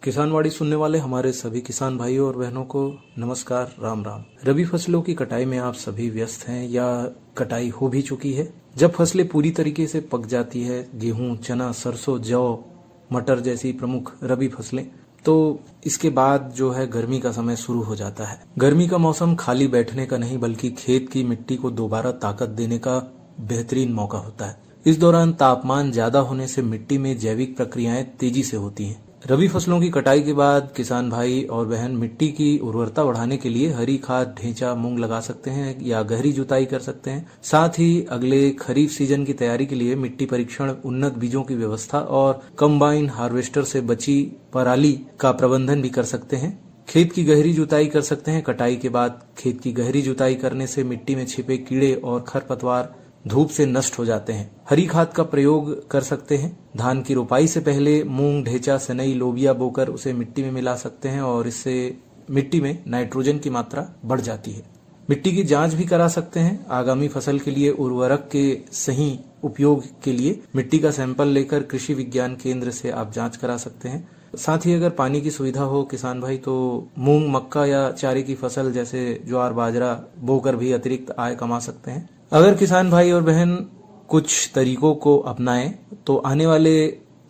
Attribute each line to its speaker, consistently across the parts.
Speaker 1: किसानवाड़ी सुनने वाले हमारे सभी किसान भाइयों और बहनों को नमस्कार, राम राम। रबी फसलों की कटाई में आप सभी व्यस्त हैं या कटाई हो भी चुकी है। जब फसलें पूरी तरीके से पक जाती है, गेहूं, चना, सरसों, जौ, मटर जैसी प्रमुख रबी फसलें, तो इसके बाद जो है गर्मी का समय शुरू हो जाता है। गर्मी का मौसम खाली बैठने का नहीं बल्कि खेत की मिट्टी को दोबारा ताकत देने का बेहतरीन मौका होता है। इस दौरान तापमान ज्यादा होने से मिट्टी में जैविक प्रक्रियाएं तेजी से होती हैं। रबी फसलों की कटाई के बाद किसान भाई और बहन मिट्टी की उर्वरता बढ़ाने के लिए हरी खाद, ढेंचा, मूंग लगा सकते हैं या गहरी जुताई कर सकते हैं। साथ ही अगले खरीफ सीजन की तैयारी के लिए मिट्टी परीक्षण, उन्नत बीजों की व्यवस्था और कंबाइन हार्वेस्टर से बची पराली का प्रबंधन भी कर सकते हैं। खेत की गहरी जुताई कर सकते हैं। कटाई के बाद खेत की गहरी जुताई करने से मिट्टी में छिपे कीड़े और खरपतवार धूप से नष्ट हो जाते हैं। हरी खाद का प्रयोग कर सकते हैं। धान की रोपाई से पहले मूंग, ढेंचा, सनई, लोबिया बोकर उसे मिट्टी में मिला सकते हैं और इससे मिट्टी में नाइट्रोजन की मात्रा बढ़ जाती है। मिट्टी की जांच भी करा सकते हैं। आगामी फसल के लिए उर्वरक के सही उपयोग के लिए मिट्टी का सैंपल लेकर कृषि विज्ञान केंद्र से आप जांच करा सकते हैं। साथ ही अगर पानी की सुविधा हो किसान भाई तो मूंग, मक्का या चारे की फसल जैसे ज्वार, बाजरा बोकर भी अतिरिक्त आय कमा सकते हैं। अगर किसान भाई और बहन कुछ तरीकों को अपनाएं तो आने वाले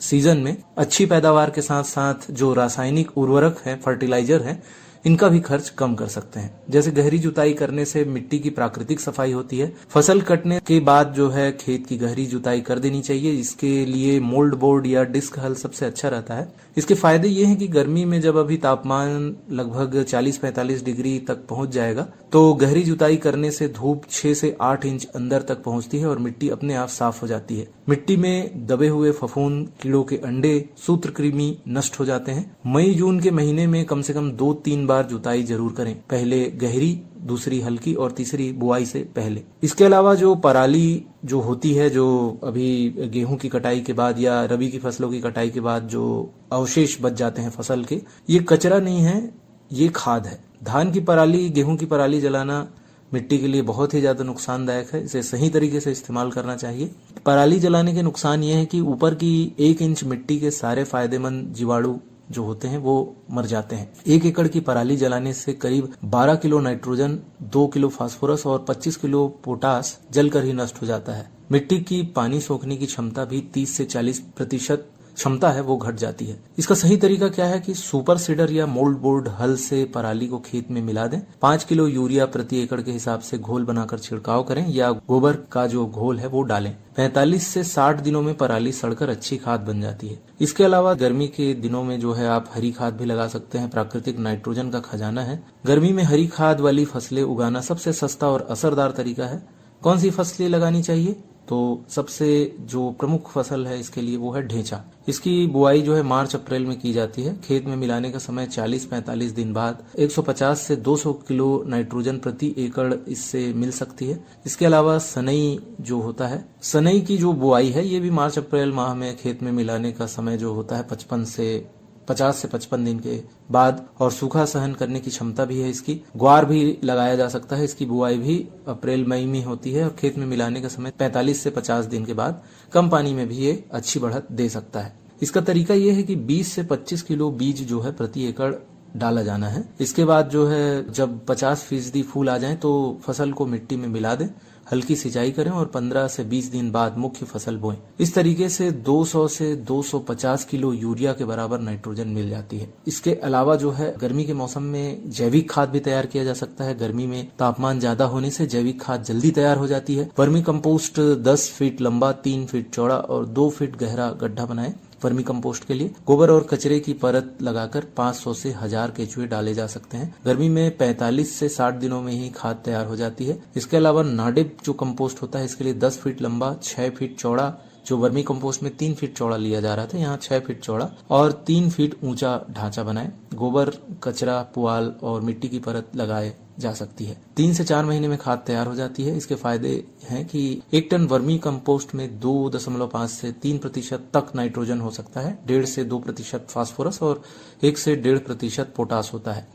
Speaker 1: सीजन में अच्छी पैदावार के साथ साथ जो रासायनिक उर्वरक है, फर्टिलाइजर है, इनका भी खर्च कम कर सकते हैं। जैसे गहरी जुताई करने से मिट्टी की प्राकृतिक सफाई होती है। फसल कटने के बाद जो है खेत की गहरी जुताई कर देनी चाहिए। इसके लिए मोल्ड बोर्ड या डिस्क हल सबसे अच्छा रहता है। इसके फायदे ये हैं कि गर्मी में जब अभी तापमान लगभग 40-45 डिग्री तक पहुंच जाएगा तो गहरी जुताई करने से धूप 6 से 8 इंच अंदर तक पहुंचती है और मिट्टी अपने आप साफ हो जाती है। मिट्टी में दबे हुए फफूंद, कीड़ों के अंडे, सूत्रकृमि नष्ट हो जाते हैं। मई जून के महीने में कम से कम 2-3 बार जुताई जरूर करें। पहले गहरी, दूसरी हल्की और तीसरी बुआई से पहले। इसके अलावा जो पराली जो होती है, जो अभी गेहूं की कटाई के बाद या रबी की फसलों की कटाई के बाद जो अवशेष बच जाते हैं फसल के, ये कचरा नहीं है, ये खाद है। धान की पराली, गेहूं की पराली जलाना मिट्टी के लिए बहुत ही ज्यादा नुकसानदायक है। इसे सही तरीके से इस्तेमाल करना चाहिए। पराली जलाने के नुकसान ये है कि ऊपर की 1 इंच मिट्टी के सारे फायदेमंद जीवाणु जो होते हैं वो मर जाते हैं। 1 एकड़ की पराली जलाने से करीब 12 किलो नाइट्रोजन, 2 किलो फास्फोरस और 25 किलो पोटास जलकर ही नष्ट हो जाता है। मिट्टी की पानी सोखने की क्षमता भी 30 से 40% क्षमता है वो घट जाती है। इसका सही तरीका क्या है कि सुपर सीडर या मोल्ड बोर्ड हल से पराली को खेत में मिला दें। 5 किलो यूरिया प्रति एकड़ के हिसाब से घोल बनाकर छिड़काव करें या गोबर का जो घोल है वो डालें। 45 से 60 दिनों में पराली सड़कर अच्छी खाद बन जाती है। इसके अलावा गर्मी के दिनों में जो है आप हरी खाद भी लगा सकते हैं। प्राकृतिक नाइट्रोजन का खजाना है। गर्मी में हरी खाद वाली फसलें उगाना सबसे सस्ता और असरदार तरीका है। कौन सी फसलें लगानी चाहिए? तो सबसे जो प्रमुख फसल है इसके लिए वो है ढेंचा। इसकी बुआई जो है मार्च अप्रैल में की जाती है। खेत में मिलाने का समय 40-45 दिन बाद 150 से 200 किलो नाइट्रोजन प्रति एकड़ इससे मिल सकती है। इसके अलावा सनई जो होता है, सनई की जो बुआई है ये भी मार्च अप्रैल माह में खेत में मिलाने का समय जो होता है 50 से 55 दिन के बाद और सूखा सहन करने की क्षमता भी है इसकी। ग्वार भी लगाया जा सकता है। इसकी बुआई भी अप्रैल मई में होती है और खेत में मिलाने का समय 45 से 50 दिन के बाद। कम पानी में भी ये अच्छी बढ़त दे सकता है। इसका तरीका ये है कि 20 से 25 किलो बीज जो है प्रति एकड़ डाला जाना है। इसके बाद जो है जब 50% फूल आ जाए तो फसल को मिट्टी में मिला दें, हल्की सिंचाई करें और 15 से 20 दिन बाद मुख्य फसल बोएं। इस तरीके से 200 से 250 किलो यूरिया के बराबर नाइट्रोजन मिल जाती है। इसके अलावा जो है गर्मी के मौसम में जैविक खाद भी तैयार किया जा सकता है। गर्मी में तापमान ज्यादा होने से जैविक खाद जल्दी तैयार हो जाती है। वर्मी कंपोस्ट 10 फीट लंबा, 3 फीट चौड़ा और 2 फीट गहरा गड्ढा बनाएं। वर्मी कंपोस्ट के लिए गोबर और कचरे की परत लगाकर 500 से 1000 केचुए डाले जा सकते हैं। गर्मी में 45 से 60 दिनों में ही खाद तैयार हो जाती है। इसके अलावा नाडिप जो कंपोस्ट होता है इसके लिए 10 फीट लंबा, 6 फीट चौड़ा, जो वर्मी कंपोस्ट में 3 फीट चौड़ा लिया जा रहा था, यहाँ 6 फीट चौड़ा और 3 फीट ऊंचा ढांचा बनाए। गोबर, कचरा, पुआल और मिट्टी की परत लगाए जा सकती है। 3 से 4 महीने में खाद तैयार हो जाती है। इसके फायदे हैं कि 1 टन वर्मी कंपोस्ट में 2.5 से 3% तक नाइट्रोजन हो सकता है। 1.5 से 2% फास्फोरस और 1 से 1.5% पोटास होता है।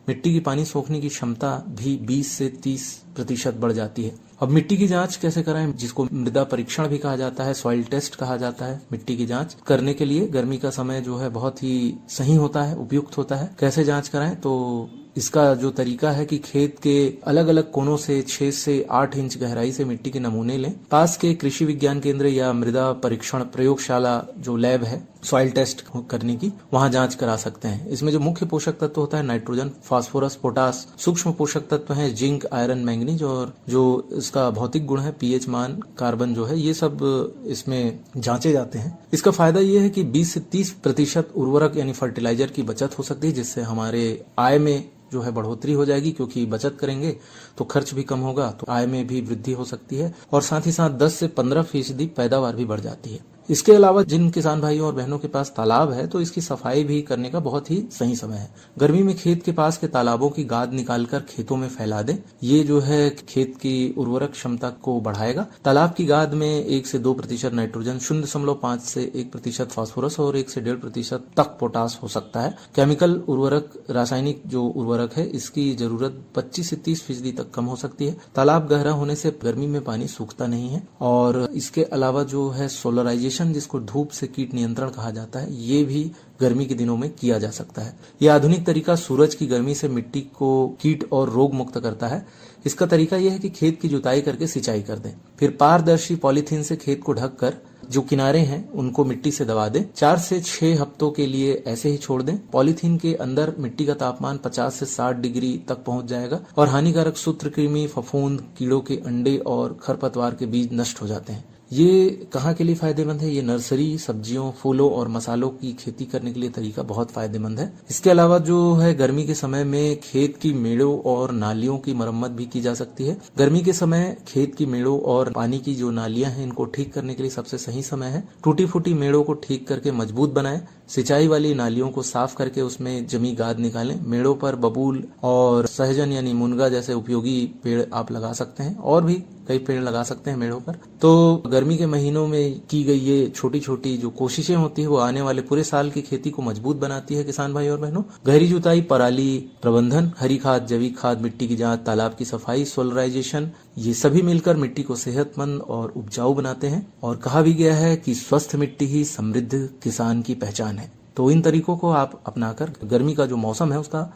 Speaker 1: मिट्टी की पानी सोखने की क्षमता भी 20 से 30% बढ़ जाती है। अब मिट्टी की जांच कैसे कराएं, जिसको मृदा परीक्षण भी कहा जाता है, सॉइल टेस्ट कहा जाता है। मिट्टी की जांच करने के लिए गर्मी का समय जो है बहुत ही सही होता है, उपयुक्त होता है। कैसे जांच कराएं, तो इसका जो तरीका है कि खेत के अलग अलग कोनों से 6 से 8 इंच गहराई से मिट्टी के नमूने लें। पास के कृषि विज्ञान केंद्र या मृदा परीक्षण प्रयोगशाला जो लैब है सॉइल टेस्ट करने की, वहां जांच करा सकते हैं। इसमें जो मुख्य पोषक तत्व होता है नाइट्रोजन, फास्फोरस, पोटास, सूक्ष्म पोषक तत्व हैं जिंक, आयरन, मैंगनीज, और जो इसका भौतिक गुण है पीएच मान, कार्बन जो है, ये सब इसमें जांचे जाते हैं। इसका फायदा ये है कि 20 से 30% उर्वरक यानी फर्टिलाइजर की बचत हो सकती है, जिससे हमारे आय में जो है बढ़ोतरी हो जाएगी, क्योंकि बचत करेंगे तो खर्च भी कम होगा, तो आय में भी वृद्धि हो सकती है, और साथ ही साथ 10 से 15% पैदावार भी बढ़ जाती है। इसके अलावा जिन किसान भाइयों और बहनों के पास तालाब है, तो इसकी सफाई भी करने का बहुत ही सही समय है। गर्मी में खेत के पास के तालाबों की गाद निकालकर खेतों में फैला दें। ये जो है खेत की उर्वरक क्षमता को बढ़ाएगा। तालाब की गाद में 1 से 2% नाइट्रोजन, 0.5 से 1% फास्फोरस और 1 से 1.5% तक पोटास हो सकता है। केमिकल उर्वरक, रासायनिक जो उर्वरक है, इसकी जरूरत 25 से 30% तक कम हो सकती है। तालाब गहरा होने से गर्मी में पानी सूखता नहीं है। और इसके अलावा जो है सोलराइजेशन, जिसको धूप से कीट नियंत्रण कहा जाता है, ये भी गर्मी के दिनों में किया जा सकता है। यह आधुनिक तरीका सूरज की गर्मी से मिट्टी को कीट और रोग मुक्त करता है। इसका तरीका यह है कि खेत की जुताई करके सिंचाई कर दें, फिर पारदर्शी पॉलीथीन से खेत को ढककर जो किनारे हैं उनको मिट्टी से दबा दें। 4 से 6 हफ्तों के लिए ऐसे ही छोड़ दें। पॉलीथीन के अंदर मिट्टी का तापमान 50 से 60 डिग्री तक पहुंच जाएगा और हानिकारक सूत्रकृमि, फफूंद, कीड़ों के अंडे और खरपतवार के बीज नष्ट हो जाते हैं। ये कहाँ के लिए फायदेमंद है? ये नर्सरी, सब्जियों, फूलों और मसालों की खेती करने के लिए तरीका बहुत फायदेमंद है। इसके अलावा जो है गर्मी के समय में खेत की मेड़ों और नालियों की मरम्मत भी की जा सकती है। गर्मी के समय खेत की मेड़ों और पानी की जो नालियां हैं, इनको ठीक करने के लिए सबसे सही समय है। टूटी फूटी मेड़ों को ठीक करके मजबूत बनाएं। सिंचाई वाली नालियों को साफ करके उसमें जमी गाद निकालें। मेड़ों पर बबूल और सहजन यानी मुनगा जैसे उपयोगी पेड़ आप लगा सकते हैं, और भी कई पेड़ लगा सकते हैं मेड़ों पर। तो गर्मी के महीनों में की गई ये छोटी छोटी जो कोशिशें होती है, वो आने वाले पूरे साल की खेती को मजबूत बनाती है। किसान भाई और बहनों, गहरी जुताई, पराली प्रबंधन, हरी खाद, जैविक खाद, मिट्टी की जांच, तालाब की सफाई, सोलराइजेशन, ये सभी मिलकर मिट्टी को सेहतमंद और उपजाऊ बनाते हैं। और कहा भी गया है कि स्वस्थ मिट्टी ही समृद्ध किसान की पहचान है। तो इन तरीकों को आप अपनाकर गर्मी का जो मौसम है उसका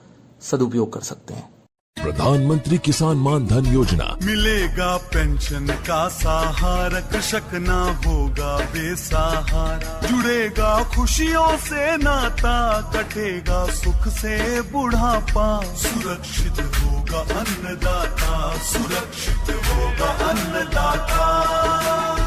Speaker 1: सदुपयोग कर सकते हैं।
Speaker 2: प्रधानमंत्री किसान मान धन योजना,
Speaker 3: मिलेगा पेंशन का सहारा, कृषक ना होगा बेसहारा, जुड़ेगा खुशियों से नाता, कटेगा सुख से बुढ़ापा, सुरक्षित होगा अन्नदाता, सुरक्षित होगा अन्नदाता।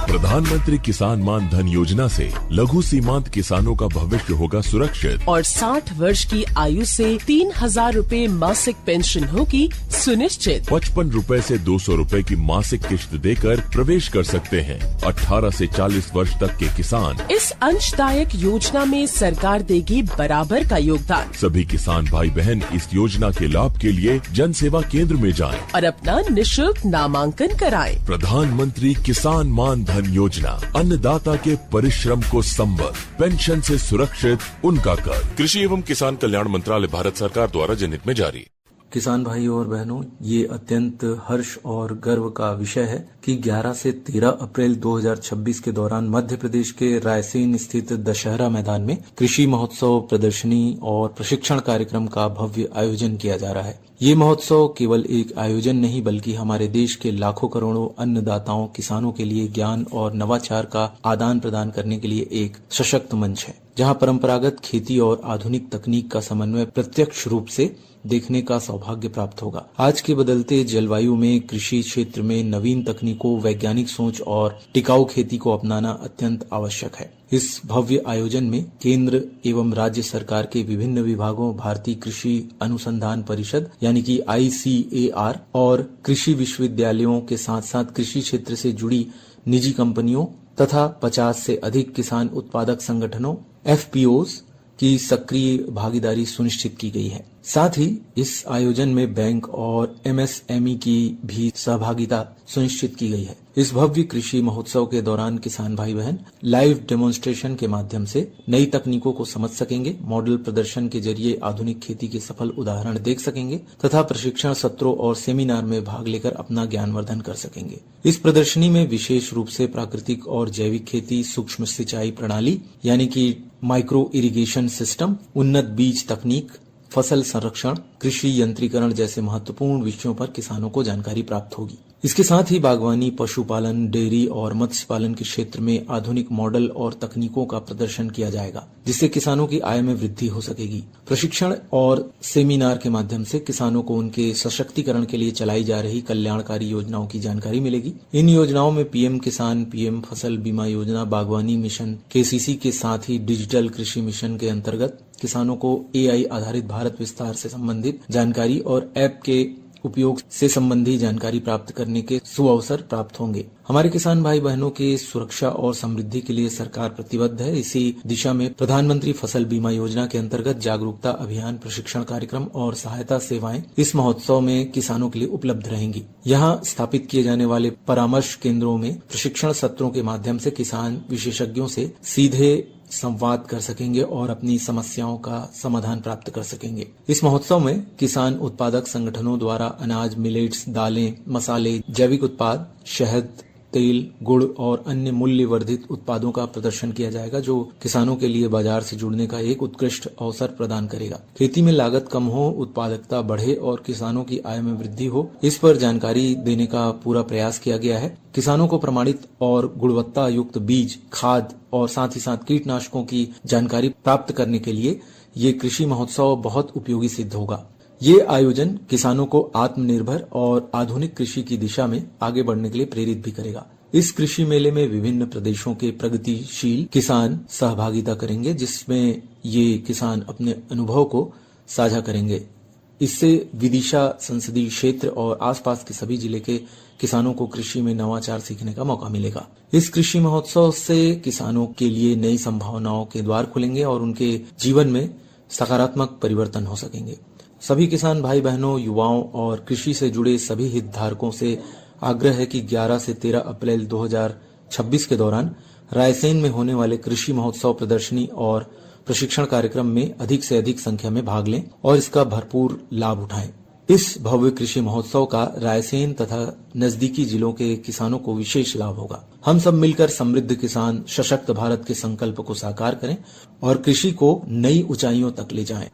Speaker 2: प्रधानमंत्री किसान मान धन योजना से लघु सीमांत किसानों का भविष्य होगा सुरक्षित
Speaker 4: और 60 वर्ष की आयु से 3,000 रूपए मासिक पेंशन होगी सुनिश्चित।
Speaker 2: 55 रूपए से 200 रूपए की मासिक किश्त देकर प्रवेश कर सकते हैं। 18 से 40 वर्ष तक के किसान
Speaker 4: इस अंशदायक योजना में सरकार देगी बराबर का योगदान।
Speaker 2: सभी किसान भाई बहन इस योजना के लाभ के लिए जन सेवा केंद्र में जाएं
Speaker 4: और अपना निःशुल्क नामांकन कराएं।
Speaker 2: प्रधानमंत्री किसान मान धन योजना, अन्नदाता के परिश्रम को संबल, पेंशन से सुरक्षित उनका कर। कृषि एवं किसान कल्याण मंत्रालय, भारत सरकार द्वारा जनहित में जारी।
Speaker 1: किसान भाइयों और बहनों, ये अत्यंत हर्ष और गर्व का विषय है कि 11 से 13 अप्रैल 2026 के दौरान मध्य प्रदेश के रायसेन स्थित दशहरा मैदान में कृषि महोत्सव, प्रदर्शनी और प्रशिक्षण कार्यक्रम का भव्य आयोजन किया जा रहा है। ये महोत्सव केवल एक आयोजन नहीं, बल्कि हमारे देश के लाखों करोड़ों अन्नदाताओं, किसानों के लिए ज्ञान और नवाचार का आदान प्रदान करने के लिए एक सशक्त मंच है, जहां परंपरागत खेती और आधुनिक तकनीक का समन्वय प्रत्यक्ष रूप से देखने का सौभाग्य प्राप्त होगा। आज के बदलते जलवायु में कृषि क्षेत्र में नवीन तकनीकों, वैज्ञानिक सोच और टिकाऊ खेती को अपनाना अत्यंत आवश्यक है। इस भव्य आयोजन में केंद्र एवं राज्य सरकार के विभिन्न विभागों, भारतीय कृषि अनुसंधान परिषद यानी कि ICAR और कृषि विश्वविद्यालयों के साथ साथ कृषि क्षेत्र से जुड़ी निजी कंपनियों तथा 50 से अधिक किसान उत्पादक संगठनों FPOs की सक्रिय भागीदारी सुनिश्चित की गई है। साथ ही इस आयोजन में बैंक और MSME की भी सहभागिता सुनिश्चित की गई है। इस भव्य कृषि महोत्सव के दौरान किसान भाई बहन लाइव डेमोन्स्ट्रेशन के माध्यम से नई तकनीकों को समझ सकेंगे, मॉडल प्रदर्शन के जरिए आधुनिक खेती के सफल उदाहरण देख सकेंगे तथा प्रशिक्षण सत्रों और सेमिनार में भाग लेकर अपना ज्ञानवर्धन कर सकेंगे। इस प्रदर्शनी में विशेष रूप से प्राकृतिक और जैविक खेती, सूक्ष्म सिंचाई प्रणाली यानी कि माइक्रो इरिगेशन सिस्टम, उन्नत बीज तकनीक, फसल संरक्षण, कृषि यंत्रीकरण जैसे महत्वपूर्ण विषयों पर किसानों को जानकारी प्राप्त होगी। इसके साथ ही बागवानी, पशुपालन, डेयरी और मत्स्य पालन के क्षेत्र में आधुनिक मॉडल और तकनीकों का प्रदर्शन किया जाएगा, जिससे किसानों की आय में वृद्धि हो सकेगी। प्रशिक्षण और सेमिनार के माध्यम से किसानों को उनके सशक्तिकरण के लिए चलाई जा रही कल्याणकारी योजनाओं की जानकारी मिलेगी। इन योजनाओं में पीएम किसान, पीएम फसल बीमा योजना, बागवानी मिशन, केसीसी के साथ ही डिजिटल कृषि मिशन के अंतर्गत किसानों को एआई आधारित भारत विस्तार से संबंधित जानकारी और ऐप के उपयोग से संबंधी जानकारी प्राप्त करने के सुअवसर प्राप्त होंगे। हमारे किसान भाई बहनों के सुरक्षा और समृद्धि के लिए सरकार प्रतिबद्ध है। इसी दिशा में प्रधानमंत्री फसल बीमा योजना के अंतर्गत जागरूकता अभियान, प्रशिक्षण कार्यक्रम और सहायता सेवाएं इस महोत्सव में किसानों के लिए उपलब्ध रहेंगी। यहाँ स्थापित किए जाने वाले परामर्श केंद्रों में प्रशिक्षण सत्रों के माध्यम से किसान विशेषज्ञों से सीधे संवाद कर सकेंगे और अपनी समस्याओं का समाधान प्राप्त कर सकेंगे। इस महोत्सव में किसान उत्पादक संगठनों द्वारा अनाज, मिलेट्स, दालें, मसाले, जैविक उत्पाद, शहद, तेल, गुड़ और अन्य मूल्य वर्धित उत्पादों का प्रदर्शन किया जाएगा, जो किसानों के लिए बाजार से जुड़ने का एक उत्कृष्ट अवसर प्रदान करेगा। खेती में लागत कम हो, उत्पादकता बढ़े और किसानों की आय में वृद्धि हो, इस पर जानकारी देने का पूरा प्रयास किया गया है। किसानों को प्रमाणित और गुणवत्ता युक्त बीज, खाद और साथ ही साथ कीटनाशकों की जानकारी प्राप्त करने के लिए ये कृषि महोत्सव बहुत उपयोगी सिद्ध होगा। ये आयोजन किसानों को आत्मनिर्भर और आधुनिक कृषि की दिशा में आगे बढ़ने के लिए प्रेरित भी करेगा। इस कृषि मेले में विभिन्न प्रदेशों के प्रगतिशील किसान सहभागिता करेंगे, जिसमें ये किसान अपने अनुभव को साझा करेंगे। इससे विदिशा संसदीय क्षेत्र और आसपास के सभी जिले के किसानों को कृषि में नवाचार सीखने का मौका मिलेगा। इस कृषि महोत्सव से किसानों के लिए नई संभावनाओं के द्वार खुलेंगे और उनके जीवन में सकारात्मक परिवर्तन हो सकेंगे। सभी किसान भाई बहनों, युवाओं और कृषि से जुड़े सभी हितधारकों से आग्रह है कि 11 से 13 अप्रैल 2026 के दौरान रायसेन में होने वाले कृषि महोत्सव प्रदर्शनी और प्रशिक्षण कार्यक्रम में अधिक से अधिक संख्या में भाग लें और इसका भरपूर लाभ उठाएं। इस भव्य कृषि महोत्सव का रायसेन तथा नजदीकी जिलों के किसानों को विशेष लाभ होगा। हम सब मिलकर समृद्ध किसान, सशक्त भारत के संकल्प को साकार करें और कृषि को नई ऊंचाइयों तक ले जाएं।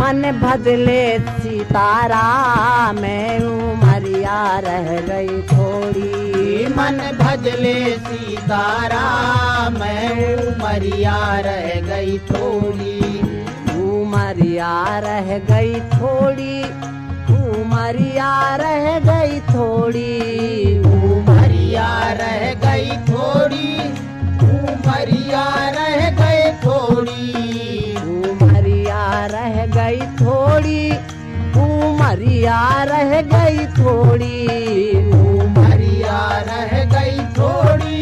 Speaker 5: मन भजले सीताराम, मैं उमरिया रह गई थोड़ी।
Speaker 6: मन भजले सीताराम, मैं उमरिया रह गई थोड़ी।
Speaker 5: उमरिया रह गई थोड़ी, उमरिया रह गई थोड़ी।
Speaker 6: उमरिया रह गई थोड़ी, उमरिया रह गई थोड़ी।
Speaker 5: रह गई थोड़ी, उमरिया रह गई थोड़ी।
Speaker 6: उमरिया रह गई थोड़ी,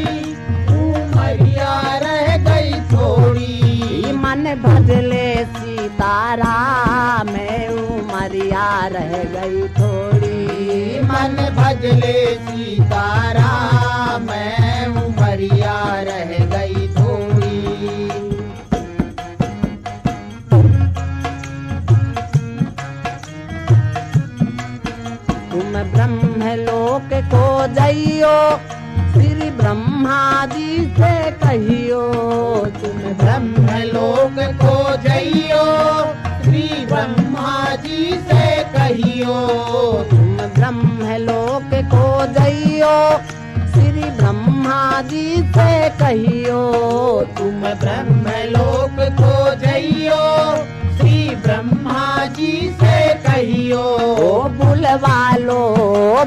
Speaker 6: उमरिया रह गई थोड़ी।
Speaker 5: मन भजले सीताराम, मैं उमरिया रह गई थोड़ी।
Speaker 6: मन भजले सीताराम, मैं उमरिया रह गई थोड़ी।
Speaker 5: ब्रह्मलोक को जइयो, श्री ब्रह्मा जी से कहियो।
Speaker 6: तुम ब्रह्मलोक को जइयो, श्री ब्रह्मा जी से कहियो।
Speaker 5: तुम ब्रह्मलोक को जइयो, श्री ब्रह्मा जी से कहियो।
Speaker 6: तुम ब्रह्मलोक को जइयो, श्री ब्रह्मा जी से कहियो।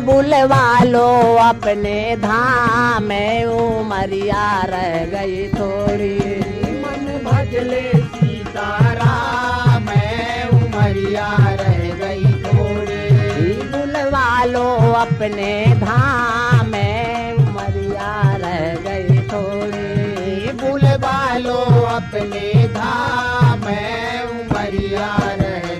Speaker 5: बुलवा लो अपने धाम, में उमरिया रह गई थोड़ी।
Speaker 6: मन भजले सीताराम, मैं उमरिया रह गई थोड़ी।
Speaker 5: बुलवा लो अपने धाम, में उमरिया रह गई थोड़ी।
Speaker 6: बुलवा लो अपने धाम, में उमरिया रह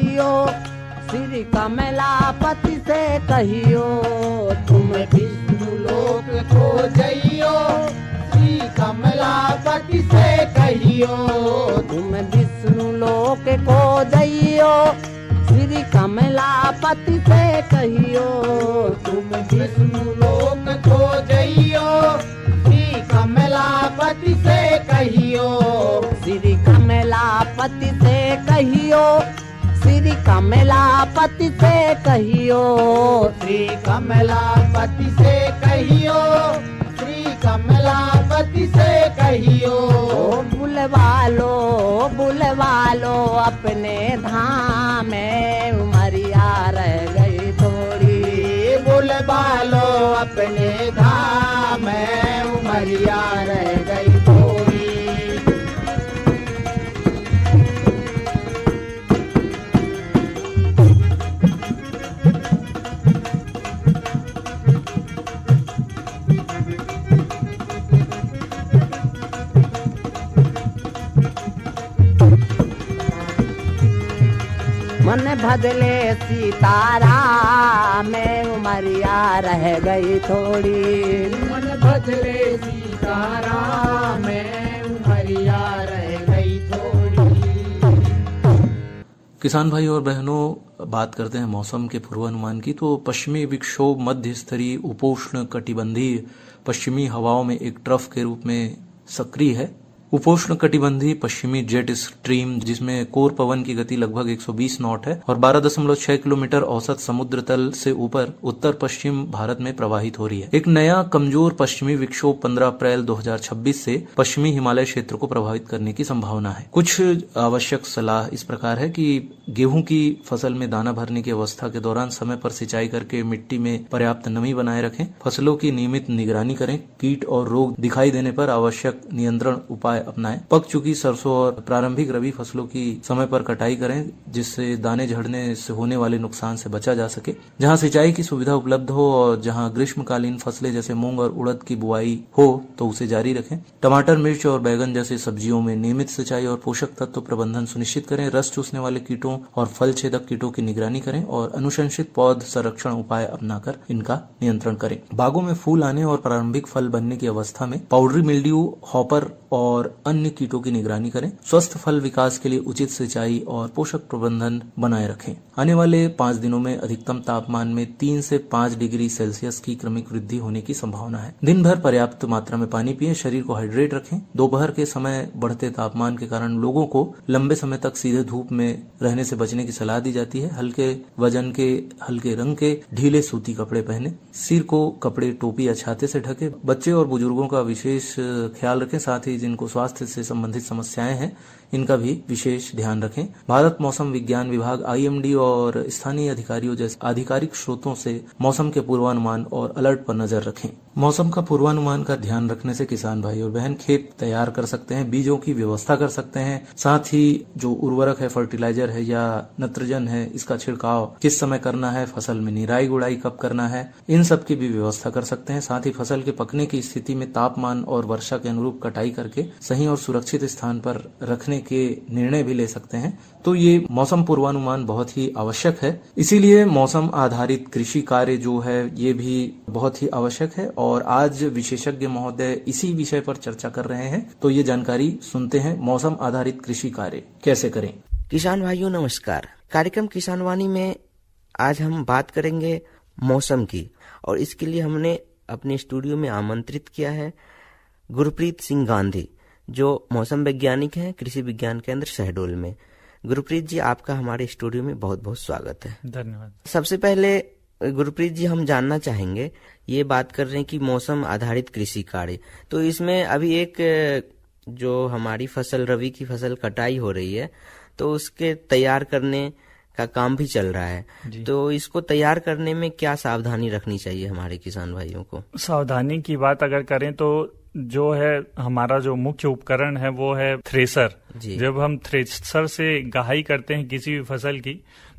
Speaker 5: जइयो, श्री कमलापति से कहियो, तुम
Speaker 6: विष्णु लोक को जइयो, श्री कमलापति से कहियो,
Speaker 5: तुम विष्णु लोक को जइयो, श्री कमलापति से कहियो,
Speaker 6: तुम विष्णु लोक को जइयो, श्री कमलापति से कहियो,
Speaker 5: श्री कमलापति से कहियो, श्री कमलापति से कहियो,
Speaker 6: श्री कमलापति से कहियो, श्री कमलापति से कहियो,
Speaker 5: बुलवा लो अपने धाम में, उमरिया रह गई थोड़ी,
Speaker 6: बुलवा लो अपने धाम में, उमरिया रह गई थोड़ी।
Speaker 5: मन बदले सीताराम में, उमरिया रह गई थोड़ी,
Speaker 6: मन बदले सीताराम में, उमरिया रह गई थोड़ी।
Speaker 1: किसान भाई और बहनों, बात करते हैं मौसम के पूर्वानुमान की। तो पश्चिमी विक्षोभ मध्य स्तरीय उपोष्ण कटिबंधीय पश्चिमी हवाओं में एक ट्रफ के रूप में सक्रिय है। उपोष्ण कटिबंधीय पश्चिमी जेट स्ट्रीम, जिसमें कोर पवन की गति लगभग 120 नॉट है और 12.6 किलोमीटर औसत समुद्र तल से ऊपर उत्तर पश्चिम भारत में प्रवाहित हो रही है। एक नया कमजोर पश्चिमी विक्षोभ 15 अप्रैल 2026 से पश्चिमी हिमालय क्षेत्र को प्रभावित करने की संभावना है। कुछ आवश्यक सलाह इस प्रकार है कि गेहूं की फसल में दाना भरने की अवस्था के दौरान समय पर सिंचाई करके मिट्टी में पर्याप्त नमी बनाए रखें। फसलों की नियमित निगरानी करें। कीट और रोग दिखाई देने पर आवश्यक नियंत्रण उपाय अपनाएं। पक चुकी सरसों और प्रारंभिक रबी फसलों की समय पर कटाई करें, जिससे दाने झड़ने से होने वाले नुकसान से बचा जा सके। जहां सिंचाई की सुविधा उपलब्ध हो और जहां ग्रीष्मकालीन फसलें जैसे मूंग और उड़द की बुआई हो तो उसे जारी रखें। टमाटर, मिर्च और बैगन जैसे सब्जियों में नियमित सिंचाई और पोषक तत्व प्रबंधन सुनिश्चित करें। रस चूसने वाले कीटों और फल छेदक कीटों की निगरानी करें और अनुशंसित पौध संरक्षण उपाय अपनाकर इनका नियंत्रण करें। बागों में फूल आने और प्रारंभिक फल बनने की अवस्था में पाउडरी मिल्ड्यू, हॉपर और अन्य कीटों की निगरानी करें। स्वस्थ फल विकास के लिए उचित सिंचाई और पोषक प्रबंधन बनाए रखें। आने वाले 5 दिनों में अधिकतम तापमान में 3 से 5 डिग्री सेल्सियस की क्रमिक वृद्धि होने की संभावना है। दिन भर पर्याप्त मात्रा में पानी पिएं, शरीर को हाइड्रेट रखें। दोपहर के समय बढ़ते तापमान के कारण लोगों को लंबे समय तक सीधे धूप में रहने से बचने की सलाह दी जाती है। हल्के वजन के, हल्के रंग के ढीले सूती कपड़े पहने। सिर को कपड़े, टोपी या छाते से ढके। बच्चे और बुजुर्गों का विशेष ख्याल रखें। साथ ही जिनको स्वास्थ्य से संबंधित समस्याएं हैं, इनका भी विशेष ध्यान रखें। भारत मौसम विज्ञान विभाग IMD और स्थानीय अधिकारियों जैसे आधिकारिक स्रोतों से मौसम के पूर्वानुमान और अलर्ट पर नजर रखें। मौसम का पूर्वानुमान का ध्यान रखने से किसान भाई और बहन खेत तैयार कर सकते हैं, बीजों की व्यवस्था कर सकते हैं। साथ ही जो उर्वरक है, फर्टिलाइजर है या नत्रजन है, इसका छिड़काव किस समय करना है, फसल में निराई गुड़ाई कब करना है, इन सब की भी व्यवस्था कर सकते हैं। साथ ही फसल के पकने की स्थिति में तापमान और वर्षा के अनुरूप कटाई करके सही और सुरक्षित स्थान पर रखने के निर्णय भी ले सकते हैं। तो ये मौसम पूर्वानुमान बहुत ही आवश्यक है। इसीलिए मौसम आधारित कृषि कार्य जो है ये भी बहुत ही आवश्यक है और आज विशेषज्ञ महोदय इसी विषय पर चर्चा कर रहे हैं। तो ये जानकारी सुनते हैं। मौसम आधारित कृषि कार्य कैसे करें।
Speaker 7: किसान भाइयों नमस्कार। कार्यक्रम किसान वाणी में आज हम बात करेंगे मौसम की और इसके लिए हमने अपने स्टूडियो में आमंत्रित किया है गुरप्रीत सिंह गांधी, जो मौसम वैज्ञानिक हैं कृषि विज्ञान केंद्र शहडोल में। गुरप्रीत जी, आपका हमारे स्टूडियो में बहुत बहुत स्वागत है।
Speaker 8: धन्यवाद।
Speaker 7: सबसे पहले गुरप्रीत जी, हम जानना चाहेंगे, ये बात कर रहे हैं कि मौसम आधारित कृषि कार्य, तो इसमें अभी एक जो हमारी फसल रबी की फसल कटाई हो रही है तो उसके तैयार करने का काम भी चल रहा है। तो इसको तैयार करने में क्या सावधानी रखनी चाहिए हमारे किसान भाइयों को?
Speaker 8: सावधानी की बात अगर करें तो जो है हमारा जो मुख्य उपकरण है वो है थ्रेसर। जब हम थ्रेसर से गहाई करते हैं किसी भी फसल की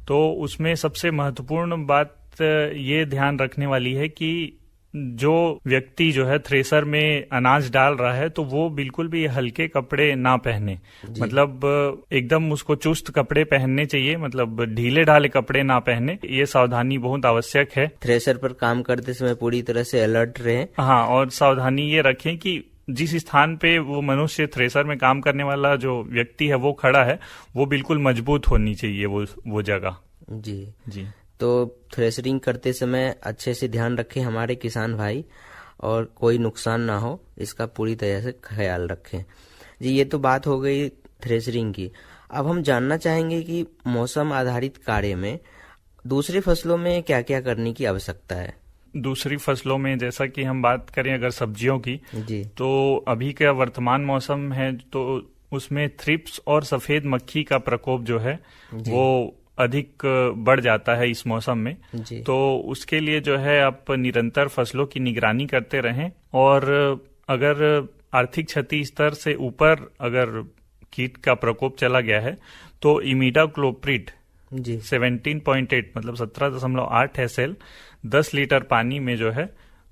Speaker 8: तो उसमें सबसे महत्वपूर्ण बात ये ध्यान रखने वाली है कि जो व्यक्ति जो है थ्रेसर में अनाज डाल रहा है तो वो बिल्कुल भी हल्के कपड़े ना पहने, मतलब एकदम उसको चुस्त कपड़े पहनने चाहिए, मतलब ढीले ढाले कपड़े ना पहने। ये सावधानी बहुत आवश्यक है।
Speaker 7: थ्रेसर पर काम करते समय पूरी तरह से अलर्ट रहें।
Speaker 8: हाँ, और सावधानी ये रखें कि जिस स्थान पे वो मनुष्य थ्रेसर में काम करने वाला जो व्यक्ति है वो खड़ा है वो बिल्कुल मजबूत होनी चाहिए वो जगह। जी।
Speaker 7: तो थ्रेसरिंग करते समय अच्छे से ध्यान रखें हमारे किसान भाई, और कोई नुकसान ना हो इसका पूरी तरह से ख्याल रखें। जी, ये तो बात हो गई थ्रेसरिंग की। अब हम जानना चाहेंगे कि मौसम आधारित कार्य में दूसरी फसलों में क्या क्या करने की आवश्यकता है।
Speaker 8: दूसरी फसलों में जैसा कि हम बात करें अगर सब्जियों की
Speaker 7: जी, तो
Speaker 8: अभी का वर्तमान मौसम है तो उसमें थ्रिप्स और सफेद मक्खी का प्रकोप जो है वो अधिक बढ़ जाता है इस मौसम में। तो उसके लिए जो है आप निरंतर फसलों की निगरानी करते रहें, और अगर आर्थिक क्षति स्तर से ऊपर अगर कीट का प्रकोप चला गया है तो इमिडाक्लोप्रिड 17.8 मतलब 17.8 SL 10 लीटर पानी में जो है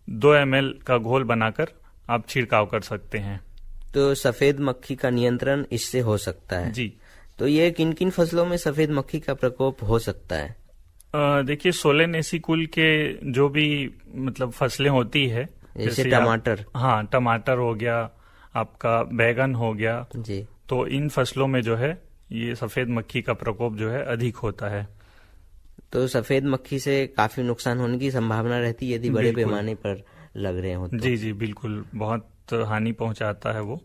Speaker 8: 2 ml का घोल बनाकर आप छिड़काव कर सकते हैं।
Speaker 7: तो सफेद मक्खी का नियंत्रण इससे हो सकता है।
Speaker 8: जी।
Speaker 7: तो ये किन किन फसलों में सफेद मक्खी का प्रकोप हो सकता है?
Speaker 8: देखिए, सोलेनेसी कुल के जो भी मतलब फसलें होती है,
Speaker 7: जैसे टमाटर।
Speaker 8: हाँ, टमाटर हो गया, आपका बैगन हो गया
Speaker 7: जी,
Speaker 8: तो इन फसलों में जो है ये सफेद मक्खी का प्रकोप जो है अधिक होता है।
Speaker 7: तो सफेद मक्खी से काफी नुकसान होने की संभावना रहती है यदि बड़े पैमाने पर लग रहे हो तो।
Speaker 8: जी, बिल्कुल, बहुत हानि पहुंचाता है वो।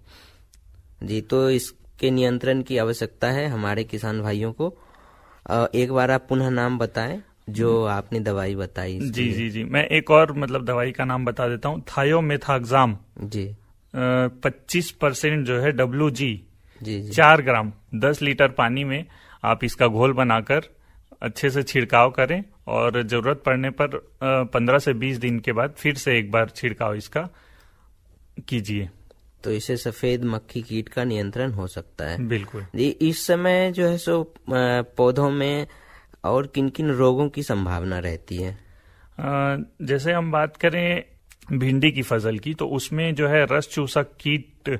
Speaker 7: जी, तो इसके नियंत्रण की आवश्यकता है हमारे किसान भाइयों को। एक बार आप पुनः नाम बताएं जो आपने दवाई बताई।
Speaker 8: जी, मैं एक और मतलब दवाई का नाम बता देता हूँ, थायोमेथाक्साम।
Speaker 7: जी,
Speaker 8: 25% जो है WG
Speaker 7: जी,
Speaker 8: 4 ग्राम 10 लीटर पानी में आप इसका घोल बनाकर अच्छे से छिड़काव करें, और जरूरत पड़ने पर 15 से 20 दिन के बाद फिर से एक बार छिड़काव इसका कीजिए।
Speaker 7: तो इससे सफेद मक्खी कीट का नियंत्रण हो सकता है।
Speaker 8: बिल्कुल।
Speaker 7: इस समय जो है सो पौधों में और किन किन रोगों की संभावना रहती है?
Speaker 8: जैसे हम बात करें भिंडी की फसल की, तो उसमें जो है रस चूसक कीट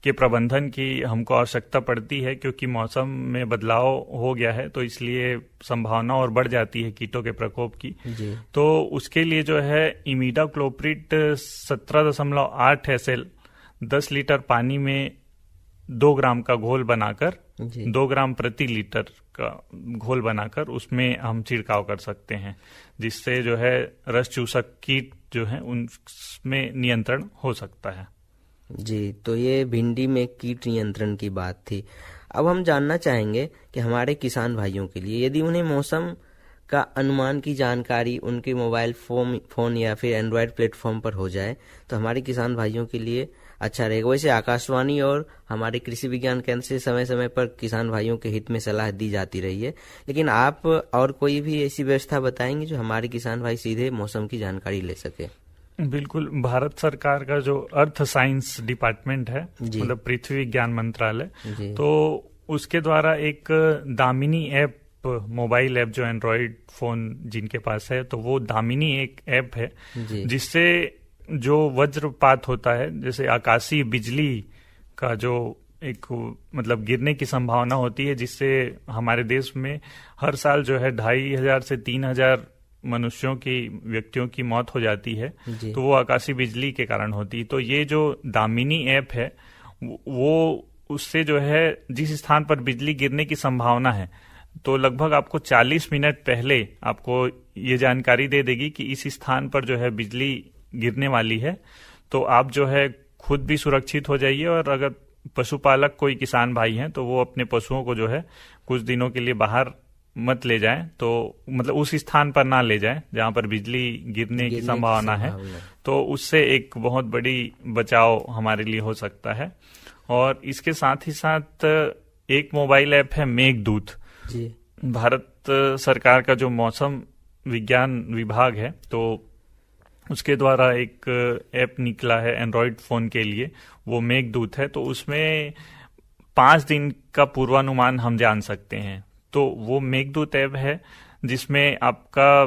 Speaker 8: के प्रबंधन की हमको आवश्यकता पड़ती है, क्योंकि मौसम में बदलाव हो गया है तो इसलिए संभावना और बढ़ जाती है कीटों के प्रकोप की। तो उसके लिए जो है इमिडाक्लोप्रिड 17.8 SL 10 लीटर पानी में 2 ग्राम का घोल बनाकर 2 ग्राम प्रति लीटर का घोल बनाकर उसमें हम छिड़काव कर सकते हैं, जिससे जो है रस चूसक कीट जो है उनमें नियंत्रण हो सकता है।
Speaker 7: जी, तो ये भिंडी में कीट नियंत्रण की बात थी। अब हम जानना चाहेंगे कि हमारे किसान भाइयों के लिए यदि उन्हें मौसम का अनुमान की जानकारी उनके मोबाइल फोन या फिर एंड्रॉयड प्लेटफॉर्म पर हो जाए तो हमारे किसान भाइयों के लिए अच्छा रहेगा। वैसे आकाशवाणी और हमारे कृषि विज्ञान केंद्र से समय समय पर किसान भाइयों के हित में सलाह दी जाती रही है, लेकिन आप और कोई भी ऐसी व्यवस्था बताएंगे जो हमारे किसान भाई सीधे मौसम की जानकारी ले सके?
Speaker 8: बिल्कुल, भारत सरकार का जो अर्थ साइंस डिपार्टमेंट है, मतलब पृथ्वी विज्ञान मंत्रालय, तो उसके द्वारा एक दामिनी ऐप, मोबाइल ऐप जो एंड्रॉयड फोन जिनके पास है, तो वो दामिनी एक ऐप है जिससे जो वज्रपात होता है, जैसे आकाशीय बिजली का जो एक मतलब गिरने की संभावना होती है, जिससे हमारे देश में हर साल जो है 2500 से 3000 मनुष्यों की व्यक्तियों की मौत हो जाती है, तो वो आकाशीय बिजली के कारण होती है। तो ये जो दामिनी ऐप है वो उससे जो है जिस स्थान पर बिजली गिरने की संभावना है तो लगभग आपको 40 मिनट पहले आपको ये जानकारी दे देगी कि इस स्थान पर जो है बिजली गिरने वाली है। तो आप जो है खुद भी सुरक्षित हो जाइए, और अगर पशुपालक कोई किसान भाई हैं तो वो अपने पशुओं को जो है कुछ दिनों के लिए बाहर मत ले जाएं, तो मतलब उस स्थान पर ना ले जाएं जहां पर बिजली गिरने की संभावना है, तो उससे एक बहुत बड़ी बचाव हमारे लिए हो सकता है। और इसके साथ ही साथ एक मोबाइल ऐप है मेघदूत। भारत सरकार का जो मौसम विज्ञान विभाग है, तो उसके द्वारा एक ऐप निकला है एंड्रॉयड फोन के लिए, वो मेघदूत है। तो उसमें 5 दिन का पूर्वानुमान हम जान सकते हैं। तो वो मेघदूत ऐप है जिसमें आपका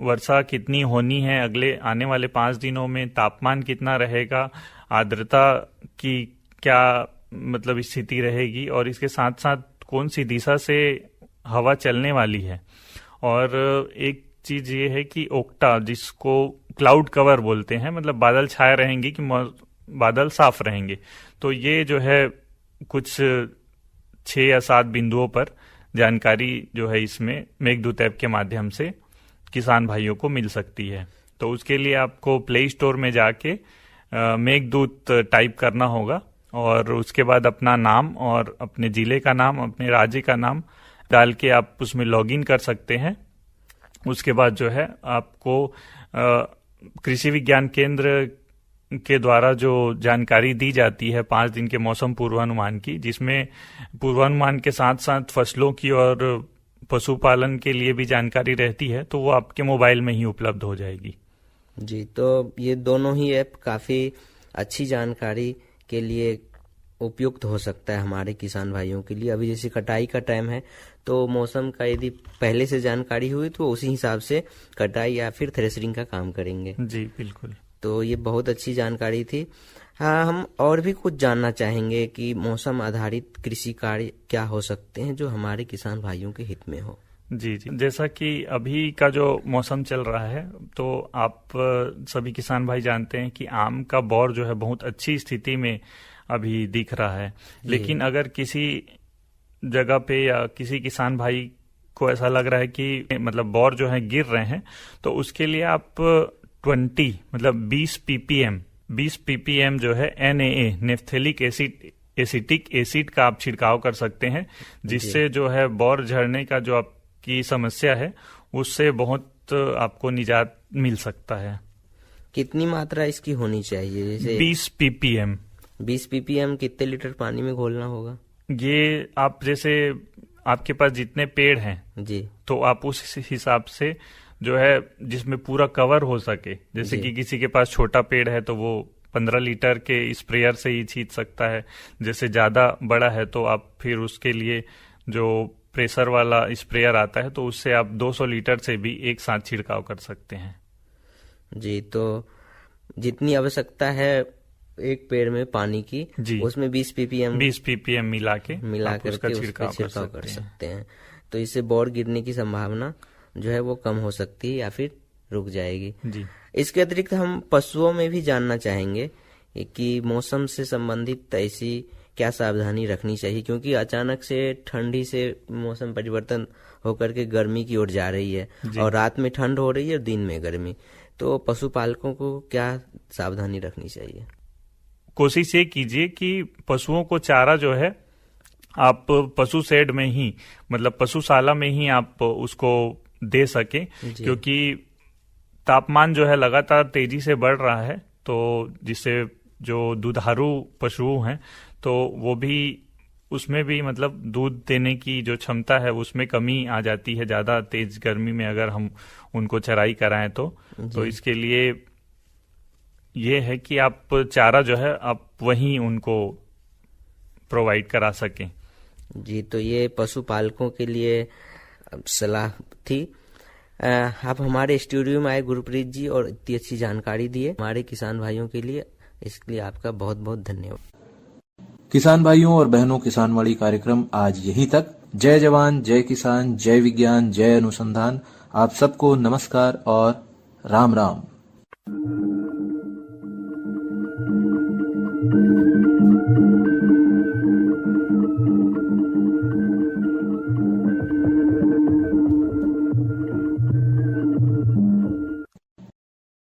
Speaker 8: वर्षा कितनी होनी है अगले आने वाले 5 दिनों में, तापमान कितना रहेगा, आर्द्रता की क्या मतलब स्थिति रहेगी, और इसके साथ साथ कौन सी दिशा से हवा चलने वाली है। और एक चीज ये है कि ओक्टा, जिसको क्लाउड कवर बोलते हैं, मतलब बादल छाए रहेंगे कि बादल साफ रहेंगे। तो ये जो है कुछ 6 या 7 बिंदुओं पर जानकारी जो है इसमें मेघदूत ऐप के माध्यम से किसान भाइयों को मिल सकती है। तो उसके लिए आपको प्ले स्टोर में जाके मेघदूत टाइप करना होगा और उसके बाद अपना नाम और अपने जिले का नाम, अपने राज्य का नाम डाल के आप उसमें लॉगिन कर सकते हैं। उसके बाद जो है आपको कृषि विज्ञान केंद्र के द्वारा जो जानकारी दी जाती है 5 दिन के मौसम पूर्वानुमान की, जिसमें पूर्वानुमान के साथ साथ फसलों की और पशुपालन के लिए भी जानकारी रहती है, तो वो आपके मोबाइल में ही उपलब्ध हो जाएगी।
Speaker 7: जी, तो ये दोनों ही ऐप काफ़ी अच्छी जानकारी के लिए उपयुक्त हो सकता है हमारे किसान भाइयों के लिए। अभी जैसे कटाई का टाइम है, तो मौसम का यदि पहले से जानकारी हुई तो उसी हिसाब से कटाई या फिर थ्रेशरिंग का काम करेंगे।
Speaker 8: जी बिल्कुल।
Speaker 7: तो ये बहुत अच्छी जानकारी थी। हाँ, हम और भी कुछ जानना चाहेंगे कि मौसम आधारित कृषि कार्य क्या हो सकते हैं जो हमारे किसान भाइयों के हित में हो।
Speaker 8: जी जी, जैसा कि अभी का जो मौसम चल रहा है, तो आप सभी किसान भाई जानते हैं कि आम का बौर जो है बहुत अच्छी स्थिति में अभी दिख रहा है। लेकिन अगर किसी जगह पे या किसी किसान भाई को ऐसा लग रहा है कि मतलब बौर जो है गिर रहे हैं, तो उसके लिए आप 20 मतलब 20 ppm जो है NaA नेफ्थेलिक एसिटिक एसिड का आप छिड़काव कर सकते हैं, जिससे जो है बौर झड़ने का जो आपकी समस्या है उससे बहुत आपको निजात मिल सकता है।
Speaker 7: कितनी मात्रा इसकी होनी चाहिए? जैसे
Speaker 8: 20 ppm।
Speaker 7: 20 ppm कितने लीटर पानी में घोलना होगा?
Speaker 8: ये आप जैसे आपके पास जितने पेड़ हैं
Speaker 7: जी,
Speaker 8: तो आप उस हिसाब से जो है जिसमें पूरा कवर हो सके, जैसे कि किसी के पास छोटा पेड़ है तो वो 15 लीटर के स्प्रेयर से ही छींच सकता है। जैसे ज्यादा बड़ा है तो आप फिर उसके लिए जो प्रेशर वाला स्प्रेयर आता है तो उससे आप 200 लीटर से भी एक साथ छिड़काव कर सकते हैं।
Speaker 7: जी, तो जितनी आवश्यकता है एक पेड़ में पानी की, उसमें 20 ppm
Speaker 8: मिला
Speaker 7: करके उसका छिड़काव कर सकते हैं। तो इससे बौर गिरने की संभावना जो है वो कम हो सकती है या फिर रुक जाएगी।
Speaker 8: जी।
Speaker 7: इसके अतिरिक्त हम पशुओं में भी जानना चाहेंगे कि मौसम से संबंधित ऐसी क्या सावधानी रखनी चाहिए, क्योंकि अचानक से ठंडी से मौसम परिवर्तन होकर के गर्मी की ओर जा रही है और रात में ठंड हो रही है और दिन में गर्मी। तो पशुपालकों को क्या सावधानी रखनी चाहिए?
Speaker 8: कोशिश ये कीजिए कि पशुओं को चारा जो है आप पशु शेड में ही मतलब पशुशाला में ही आप उसको दे सके, क्योंकि तापमान जो है लगातार तेजी से बढ़ रहा है, तो जिससे जो दुधारू पशु हैं तो वो भी उसमें भी मतलब दूध देने की जो क्षमता है उसमें कमी आ जाती है ज्यादा तेज गर्मी में अगर हम उनको चराई कराएं तो इसके लिए ये है कि आप चारा जो है आप वहीं उनको प्रोवाइड करा सकें।
Speaker 7: जी, तो ये पशुपालकों के लिए सलाह थी। आप हमारे स्टूडियो में आए गुरप्रीत जी और इतनी अच्छी जानकारी दिए हमारे किसान भाइयों के लिए, इसके लिए आपका बहुत बहुत धन्यवाद।
Speaker 1: किसान भाइयों और बहनों, किसानवाड़ी कार्यक्रम आज यहीं तक। जय जवान, जय किसान, जय विज्ञान, जय अनुसंधान। आप सबको नमस्कार और राम राम।